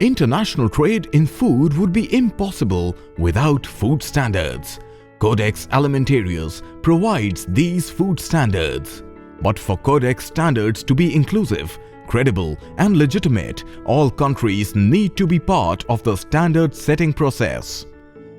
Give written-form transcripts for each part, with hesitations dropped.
International trade in food would be impossible without food standards. Codex Alimentarius provides these food standards. But for Codex standards to be inclusive, credible and legitimate, all countries need to be part of the standard setting process.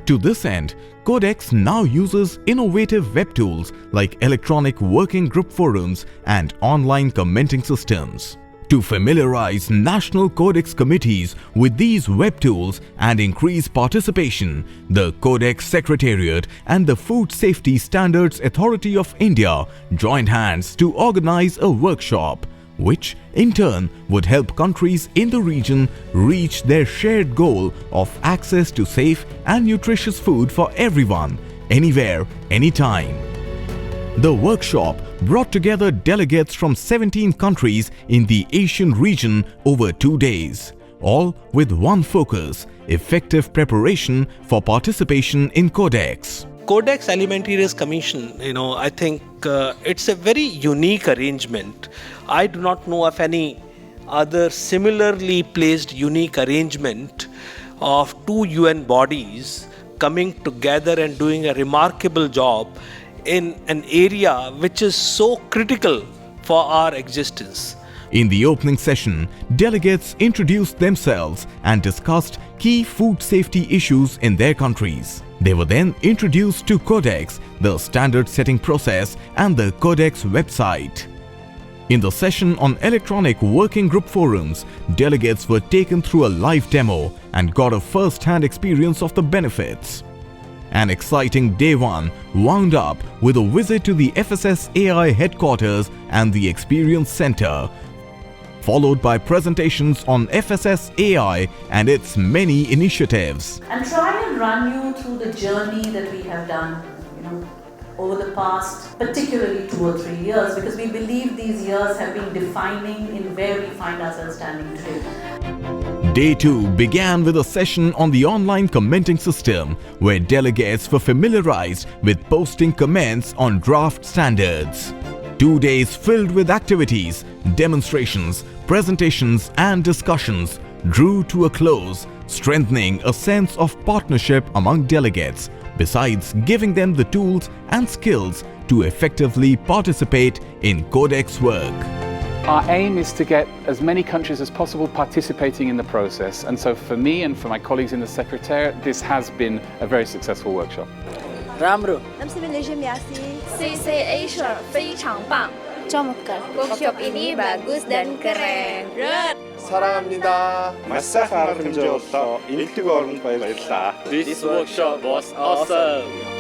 To this end, Codex now uses innovative web tools like electronic working group forums and online commenting systems. To familiarize national Codex committees with these web tools and increase participation, the Codex Secretariat and the Food Safety Standards Authority of India joined hands to organize a workshop, which in turn would help countries in the region reach their shared goal of access to safe and nutritious food for everyone, anywhere, anytime. The workshop brought together delegates from 17 countries in the Asian region over 2 days, all with one focus: effective preparation for participation in Codex. Codex Alimentarius Commission, I think it's a very unique arrangement. I do not know of any other similarly placed unique arrangement of two UN bodies coming together and doing a remarkable job in an area which is so critical for our existence. In the opening session, delegates introduced themselves and discussed key food safety issues in their countries. They were then introduced to Codex, the standard setting process, and the Codex website. In the session on electronic working group forums, delegates were taken through a live demo and got a first-hand experience of the benefits. An exciting day one wound up with a visit to the FSSAI headquarters and the Experience Center, followed by presentations on FSSAI and its many initiatives. And try and run you through the journey that we have done, over the past, particularly 2 or 3 years, because we believe these years have been defining in where we find ourselves standing today. Day 2 began with a session on the online commenting system, where delegates were familiarized with posting comments on draft standards. 2 days filled with activities, demonstrations, presentations and discussions drew to a close, strengthening a sense of partnership among delegates, besides giving them the tools and skills to effectively participate in Codex work. Our aim is to get as many countries as possible participating in the process, and so for me and for my colleagues in the Secretariat, this has been a very successful workshop. Ramro. CC Asia 非常棒. Workshop ini bagus dan keren. 사랑합니다. Masakan Joso, 1등 bayıl다. This workshop was awesome.